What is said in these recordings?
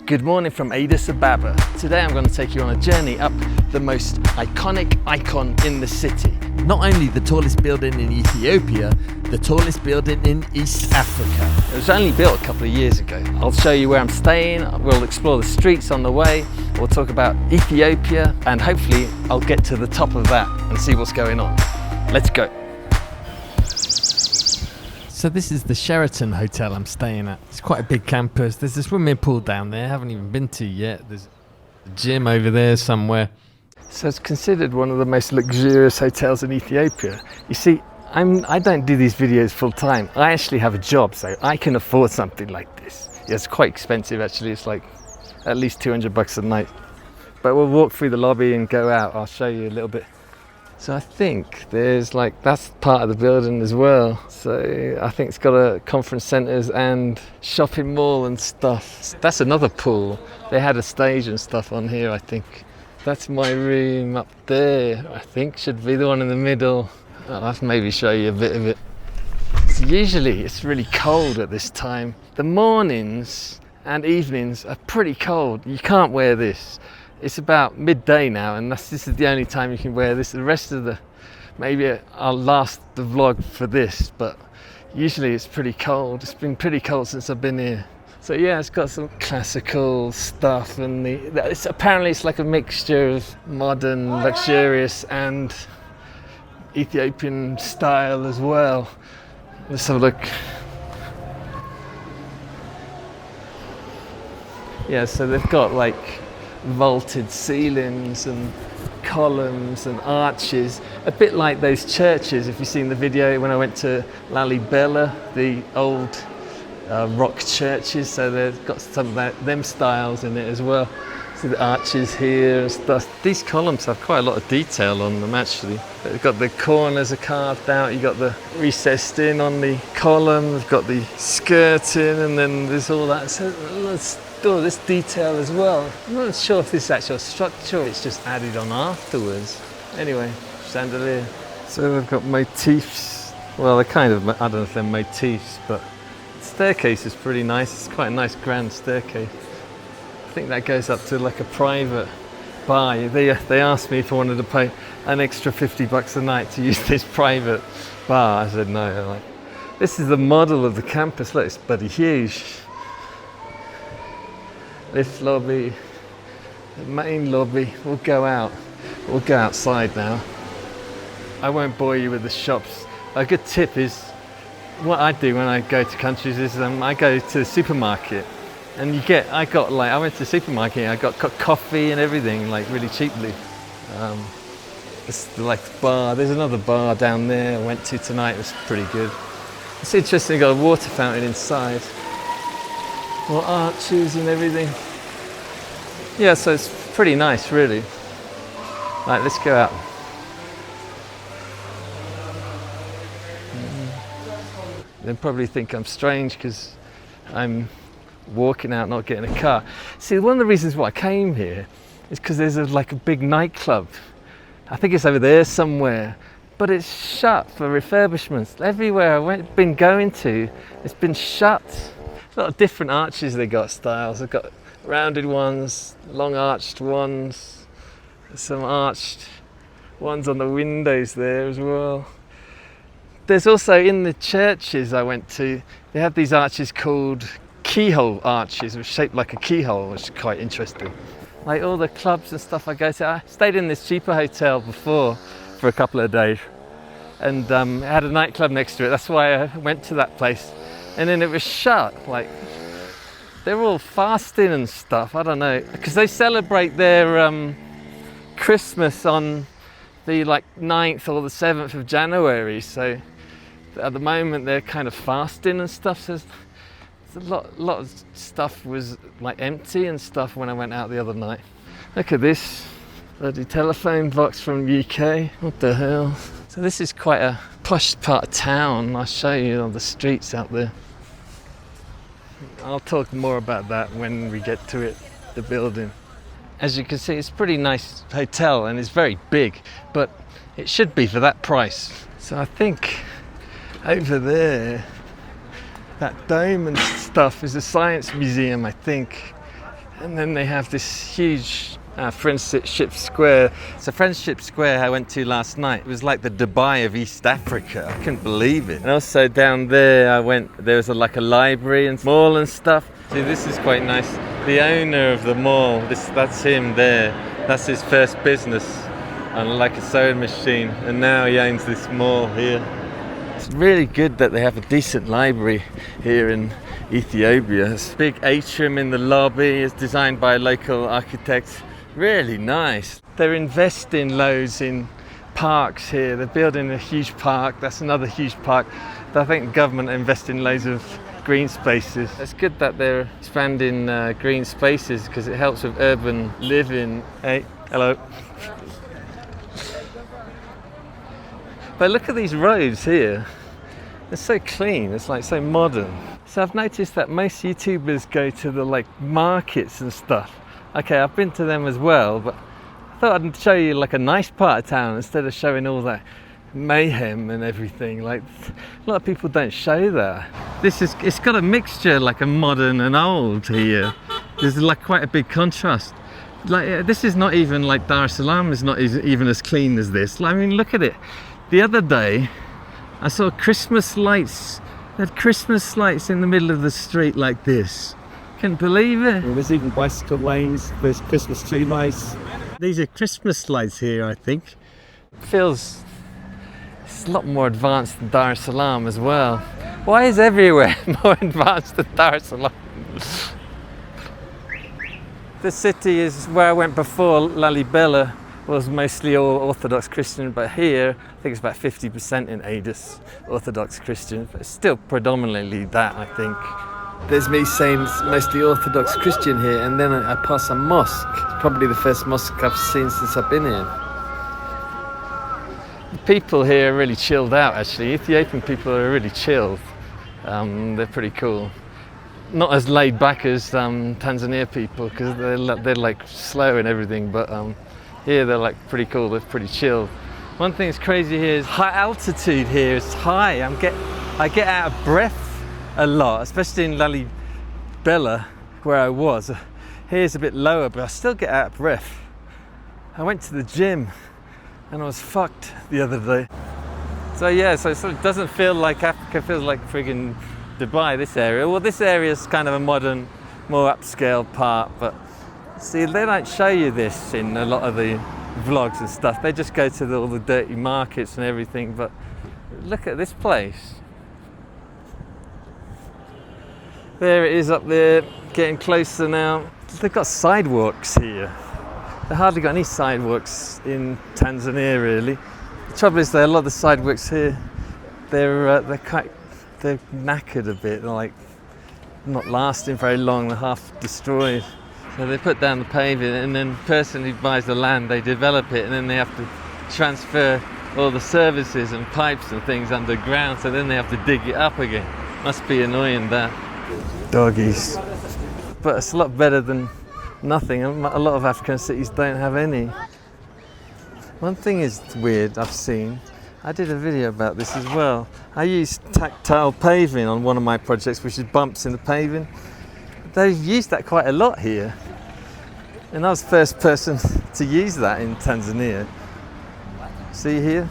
Good morning from Addis Ababa. Today I'm going to take you on a journey up the most iconic icon in the city. Not only the tallest building in Ethiopia, the tallest building in East Africa. It was only built a couple of years ago. I'll show you where I'm staying, we'll explore the streets on the way, we'll talk about Ethiopia, and hopefully I'll get to the top of that and see what's going on. Let's go. So this is the Sheraton Hotel I'm staying at. It's quite a big campus. There's a swimming pool down there I haven't even been to yet. There's a gym over there somewhere. So it's considered one of the most luxurious hotels in Ethiopia. You see, I don't do these videos full time. I actually have a job, so I can afford something like this. Yeah, it's quite expensive actually. It's like at least 200 bucks a night. But we'll walk through the lobby and go out. I'll show you a little bit. So I think there's that's part of the building as well. So I think it's got a conference centres and shopping mall and stuff. That's another pool. They had a stage and stuff on here, I think. That's my room up there, I think, should be the one in the middle. I'll have to maybe show you a bit of it. So usually it's really cold at this time. The mornings and evenings are pretty cold. You can't wear this. It's about midday now, and this is the only time you can wear this. The rest of maybe I'll last the vlog for this, but usually it's pretty cold. It's been pretty cold since I've been here. So yeah, it's got some classical stuff, and apparently it's like a mixture of modern, luxurious, and Ethiopian style as well. Let's have a look. Yeah, so they've got vaulted ceilings and columns and arches, a bit like those churches if you've seen the video when I went to Lalibela, the old rock churches. So they've got some of them styles in it as well. See the arches here and stuff. These columns have quite a lot of detail on them actually. They've got the corners are carved out, you've got the recessed in on the column, you've got the skirting, and then there's all that. So all this detail as well. I'm not sure if this is actual structure, it's just added on afterwards. Anyway, chandelier. So they've got motifs. Well, they're kind of, I don't know if they're motifs, but the staircase is pretty nice. It's quite a nice grand staircase. I think that goes up to like a private bar. They asked me if I wanted to pay an extra 50 bucks a night to use this private bar. I said no. This is the model of the campus. Look, it's bloody huge. Lift lobby, the main lobby. We'll go out. We'll go outside now. I won't bore you with the shops. A good tip is, what I do when I go to countries is I go to the supermarket, and I went to the supermarket. I got coffee and everything really cheaply. It's like bar. There's another bar down there I went to tonight. It was pretty good. It's interesting. Got a water fountain inside. More arches and everything. Yeah, so it's pretty nice, really. Let's go out. They'll probably think I'm strange because I'm walking out, not getting a car. See, one of the reasons why I came here is because there's a big nightclub. I think it's over there somewhere, but it's shut for refurbishments. Everywhere been going to, it's been shut. A lot of different arches they got styles. They've got rounded ones, long arched ones, some arched ones on the windows there as well. There's also in the churches I went to, they have these arches called keyhole arches, which are shaped like a keyhole, which is quite interesting. Like all the clubs and stuff I go to. I stayed in this cheaper hotel before for a couple of days, and it had a nightclub next to it. That's why I went to that place. And then it was shut, they're all fasting and stuff, I don't know, because they celebrate their Christmas on the 9th or the 7th of January, so at the moment they're kind of fasting and stuff, so a lot of stuff was empty and stuff when I went out the other night. Look at this, bloody telephone box from UK, what the hell. So this is quite a posh part of town. I'll show you on the streets out there. I'll talk more about that when we get to it, the building. As you can see, it's a pretty nice hotel and it's very big, but it should be for that price. So I think over there, that dome and stuff is a science museum, I think. And then they have this huge Friendship Square. So Friendship Square I went to last night. It was like the Dubai of East Africa. I couldn't believe it. And also down there there was like a library and mall and stuff. See, this is quite nice. The owner of the mall, that's him there. That's his first business on like a sewing machine. And now he owns this mall here. It's really good that they have a decent library here in Ethiopia. This big atrium in the lobby is designed by a local architect. Really nice. They're investing loads in parks here. They're building a huge park. That's another huge park. I think the government are investing loads of green spaces. It's good that they're expanding green spaces because it helps with urban living. Hey, hello. But look at these roads here. They're so clean. It's like so modern. So I've noticed that most YouTubers go to the like markets and stuff. Okay, I've been to them as well, but I thought I'd show you like a nice part of town instead of showing all that mayhem and everything. Like a lot of people don't show that. It's got a mixture like a modern and old here. There's like quite a big contrast. Like this is not even like Dar es Salaam is not even as clean as this. I mean, look at it. The other day I saw Christmas lights. They had Christmas lights in the middle of the street like this. Couldn't believe it. Well, there's even bicycle lanes, there's Christmas tree lights. These are Christmas lights here, I think. It's a lot more advanced than Dar es Salaam as well. Why is everywhere more advanced than Dar es Salaam? This city is where I went before. Lalibela was mostly all Orthodox Christian, but here I think it's about 50% in Addis Orthodox Christian, but it's still predominantly that, I think. There's me saying it's mostly Orthodox Christian here, and then I pass a mosque. It's probably the first mosque I've seen since I've been here. The people here are really chilled out, actually. Ethiopian people are really chilled. They're pretty cool. Not as laid back as Tanzania people, because they're like slow and everything, but here they're like pretty cool, they're pretty chilled. One thing that's crazy here is high altitude here. It's high. I get out of breath a lot, especially in Lalibela where I was. Here's a bit lower, but I still get out of breath. I went to the gym and I was fucked the other day. So yeah, so it doesn't feel like Africa, feels like friggin' Dubai, this area. Well, this area is kind of a modern, more upscale part, but see, they don't show you this in a lot of the vlogs and stuff. They just go to all the dirty markets and everything, but look at this place. There it is up there, getting closer now. They've got sidewalks here. They hardly got any sidewalks in Tanzania, really. The trouble is, a lot of the sidewalks here, they're knackered a bit. They're like not lasting very long. They're half destroyed. So they put down the paving, and then the person who buys the land, they develop it, and then they have to transfer all the services and pipes and things underground. So then they have to dig it up again. Must be annoying, that. Doggies. But it's a lot better than nothing. A lot of African cities don't have any. One thing is weird I've seen. I did a video about this as well. I used tactile paving on one of my projects, which is bumps in the paving. They've used that quite a lot here. And I was the first person to use that in Tanzania. See here?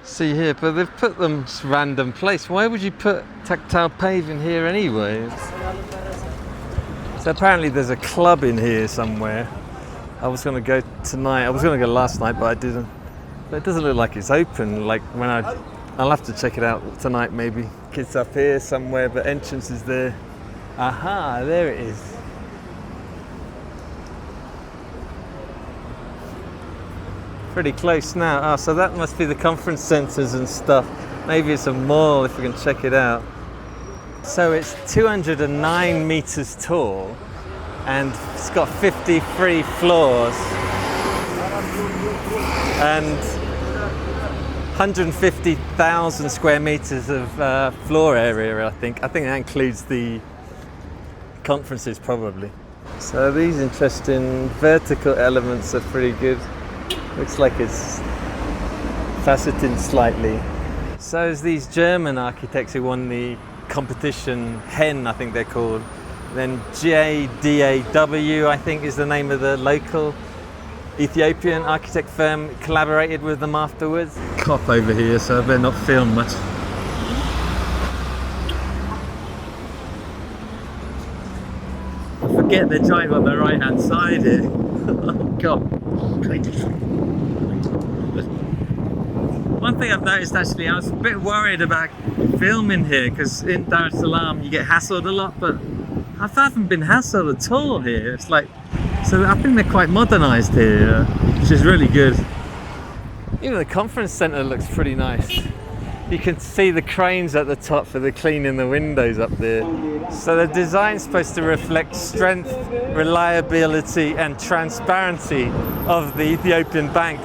See here, but they've put them just random place. Why would you put tactile paving here anyway? So apparently there's a club in here somewhere. I was going to go tonight. I was going to go last night, but I didn't. But it doesn't look like it's open. Like I'll have to check it out tonight maybe. It's up here somewhere, but entrance is there. Aha, there it is. Pretty close now. Oh, so that must be the conference centres and stuff. Maybe it's a mall if we can check it out. So it's 209 meters tall and it's got 53 floors and 150,000 square meters of floor area, I think. I think that includes the conferences probably. So these interesting vertical elements are pretty good. Looks like it's faceted slightly. So it's these German architects who won the competition, Hen I think they're called, Then JDAW, I think, is the name of the local Ethiopian architect firm. Collaborated with them afterwards. Cop over here, so I better not film much. I forget they're driving on the right hand side here. Oh god. One thing I've noticed actually, I was a bit worried about filming here because in Dar es Salaam you get hassled a lot, but I haven't been hassled at all here. It's like, so I think they're quite modernised here, which is really good. Even the conference centre looks pretty nice. You can see the cranes at the top for the cleaning the windows up there. So the design's supposed to reflect strength, reliability and transparency of the Ethiopian bank.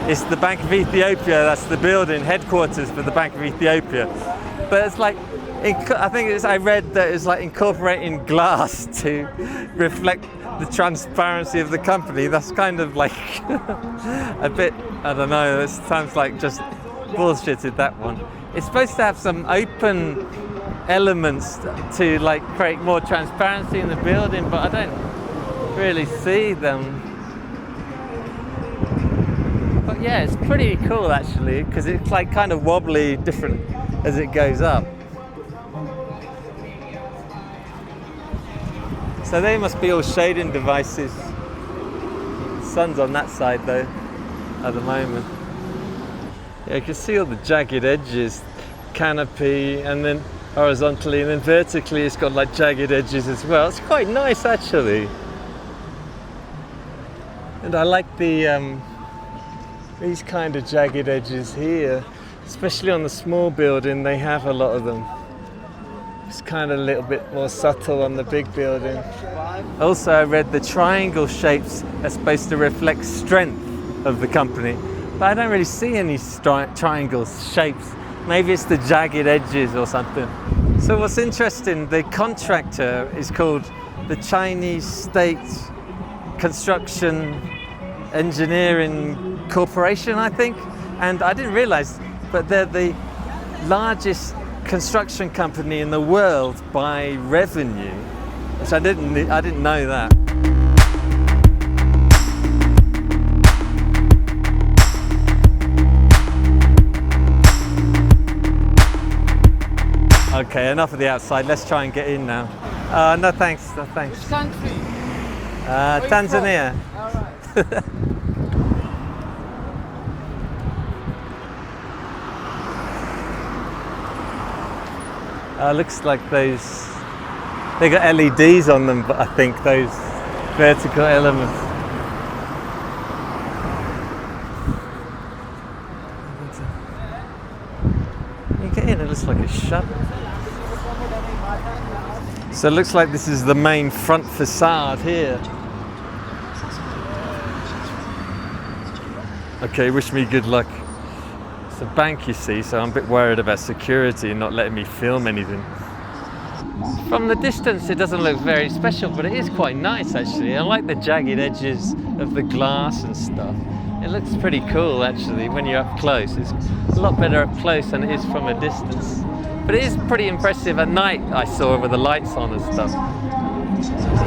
It's the Bank of Ethiopia, that's the building, headquarters for the Bank of Ethiopia. But it's like, I read that it's like incorporating glass to reflect the transparency of the company. That's kind of like a bit, I don't know, it sounds like just bullshitted, that one. It's supposed to have some open elements to like create more transparency in the building, but I don't really see them. But yeah, it's pretty cool actually, because it's like kind of wobbly, different as it goes up. So they must be all shading devices. The sun's on that side though, at the moment. Yeah, you can see all the jagged edges, canopy, and then horizontally, and then vertically it's got like jagged edges as well. It's quite nice actually. And I like the these kind of jagged edges here, especially on the small building. They have a lot of them. It's kind of a little bit more subtle on the big building. Also, I read the triangle shapes are supposed to reflect strength of the company, but I don't really see any triangle shapes. Maybe it's the jagged edges or something. So what's interesting, the contractor is called the Chinese State Construction Engineering Corporation, I think, and I didn't realize, but they're the largest construction company in the world by revenue, which I didn't know that. Okay, enough of the outside. Let's try and get in now. No thanks. No thanks. Which country? Tanzania. All right. Looks like they got LEDs on them, but I think those vertical elements. You get in, it looks like it's shut. So it looks like this is the main front facade here. Okay, wish me good luck. It's a bank, you see, so I'm a bit worried about security and not letting me film anything. From the distance it doesn't look very special, but it is quite nice actually. I like the jagged edges of the glass and stuff. It looks pretty cool actually when you're up close. It's a lot better up close than it is from a distance. But it is pretty impressive at night, I saw, with the lights on and stuff.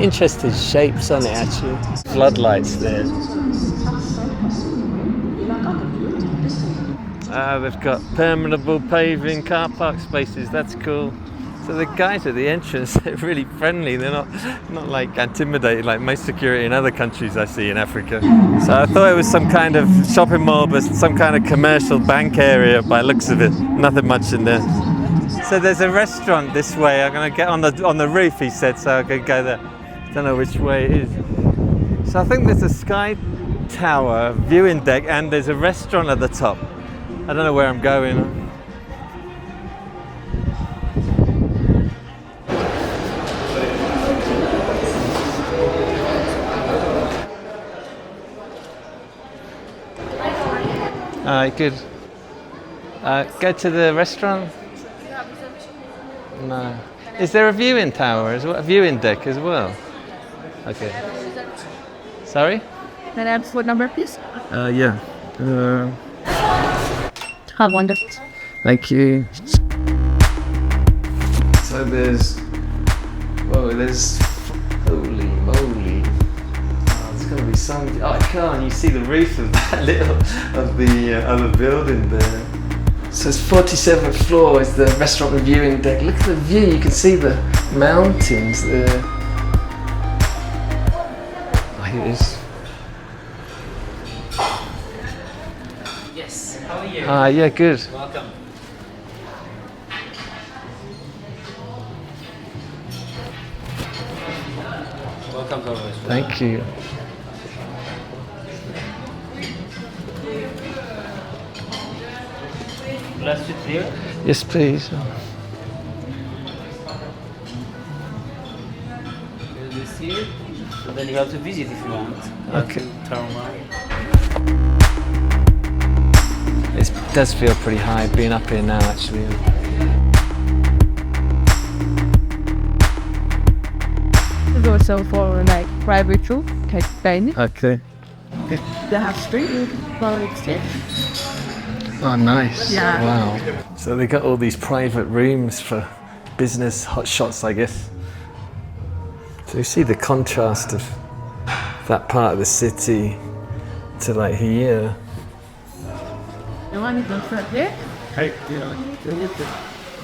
Interesting shapes on it actually. Floodlights there. They've got permeable paving car park spaces, that's cool. So the guys at the entrance, they're really friendly. They're not like intimidated like most security in other countries I see in Africa. So I thought it was some kind of shopping mall, but some kind of commercial bank area by the looks of it. Nothing much in there. So there's a restaurant this way. I'm gonna get on the roof, he said, so I could go there. Don't know which way it is. So I think there's a sky tower, viewing deck, and there's a restaurant at the top. I don't know where I'm going. Alright, good. Go to the restaurant? No. Is there a viewing tower as well? A viewing deck as well? Okay. Sorry? Can I have phone number, please? Yeah. Have wonderful. Thank you. So there's Oh, there's, holy moly. Oh, there's gonna be some, oh, I can't, you see the roof of that little, of the other building there. So it's 47th floor is the restaurant and viewing deck. Look at the view, you can see the mountains there. Oh, here it is. Yes, how are you? Ah, yeah, good. Welcome. Welcome to our restaurant. Thank you. Last sit here. Yes, please. This here. So then you have to visit if you want. Okay. Tarmac. It does feel pretty high being up here now, actually. This is also for like private room, like dining. Okay. They have street for exchange. Oh, nice. Yeah. Wow. So they got all these private rooms for business hot shots, I guess. So you see the contrast of that part of the city to like here. The one is also there. Hey,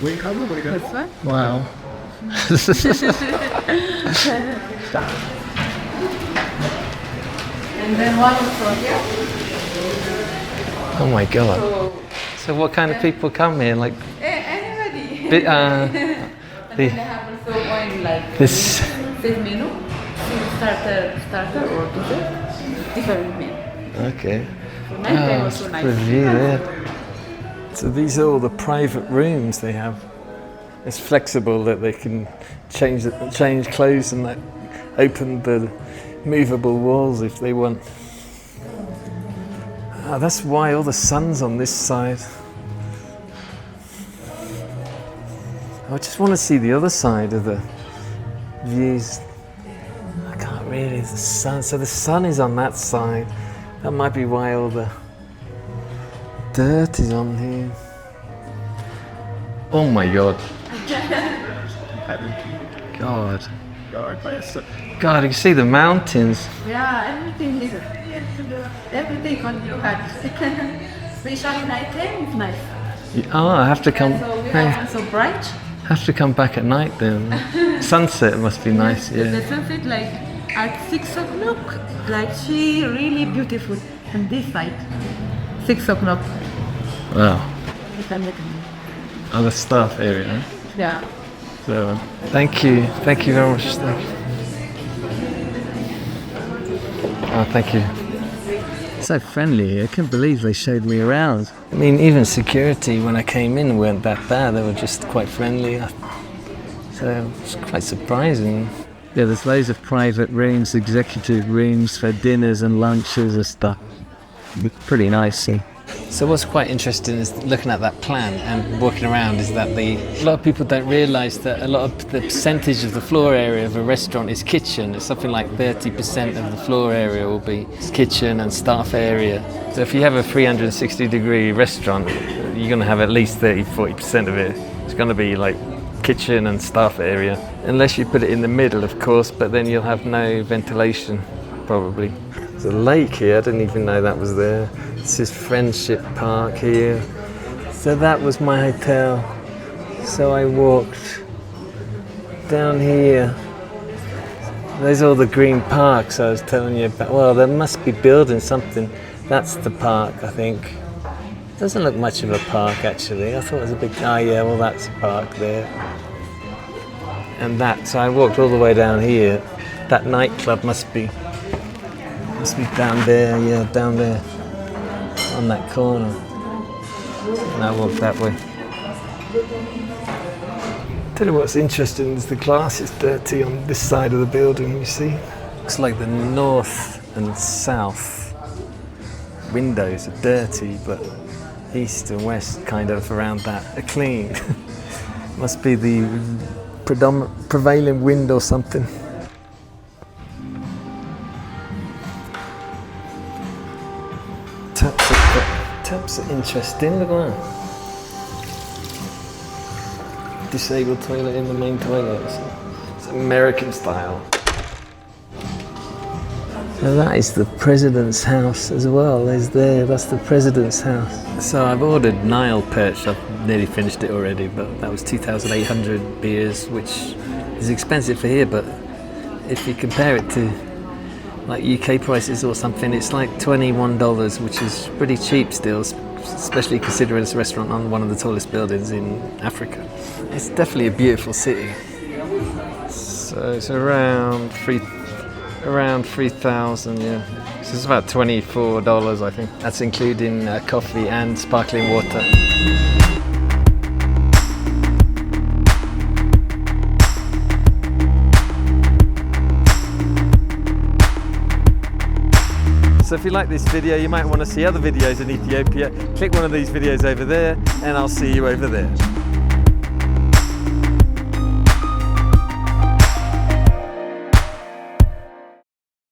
we come over again. This one. Wow. And then one also here. Oh my god. So what kind of people come here? Like Anybody. the, They have also one like this. this menu, starter or dessert, different menu. Okay. Night time also The nice. view there. So these are all the private rooms they have. It's flexible that they can change clothes and like open the movable walls if they want. Ah, that's why all the sun's on this side. I just want to see the other side of the views. I can't really, the sun. So the sun is on that side. That might be why all the dirt is on here. Oh my god. God. God, you can see the mountains. Yeah, everything is everything on your head. Especially night time is nice. Oh, I have to come. So we Hey, have also bright. have to come back at night then. Sunset must be nice, The yeah. sunset like at 6 o'clock, like she really beautiful on this side. 6 o'clock. Wow. You can look at me. Oh, the staff area. Huh? Yeah. So, thank you very much. Thank you. Oh, thank you. So friendly. I couldn't believe they showed me around. I mean, even security when I came in weren't that bad. They were just quite friendly. So it's quite surprising. Yeah, there's loads of private rooms, executive rooms for dinners and lunches and stuff. Pretty nice. So what's quite interesting is looking at that plan and walking around is that a lot of people don't realise that a lot of the percentage of the floor area of a restaurant is kitchen. It's something like 30% of the floor area will be kitchen and staff area. So if you have a 360-degree restaurant, you're going to have at least 30-40% of it. It's going to be like kitchen and staff area. Unless you put it in the middle, of course, but then you'll have no ventilation, probably. There's a lake here, I didn't even know that was there. This is Friendship Park here. So that was my hotel. So I walked down here. There's all the green parks I was telling you about. Well, they must be building something. That's the park, I think. Doesn't look much of a park actually. I thought it was a big, oh yeah, well that's a park there. And that, so I walked all the way down here. That nightclub must be down there, yeah, down there. On that corner. And I walked that way. Tell you what's interesting is the glass is dirty on this side of the building, you see? Looks like the north and south windows are dirty, but east and west kind of around that are clean. Must be the prevailing wind or something. Taps are interesting, look at that. Disabled toilet in the main toilet. So American style. So that is the president's house as well. That's the president's house. So I've ordered Nile perch. I've nearly finished it already, but that was 2,800 beers, which is expensive for here, but if you compare it to like UK prices or something, it's like $21, which is pretty cheap still, especially considering it's a restaurant on one of the tallest buildings in Africa. It's definitely a beautiful city. So it's around 3,000, yeah. So it's about $24, I think. That's including coffee and sparkling water. So if you like this video, you might want to see other videos in Ethiopia. Click one of these videos over there, and I'll see you over there.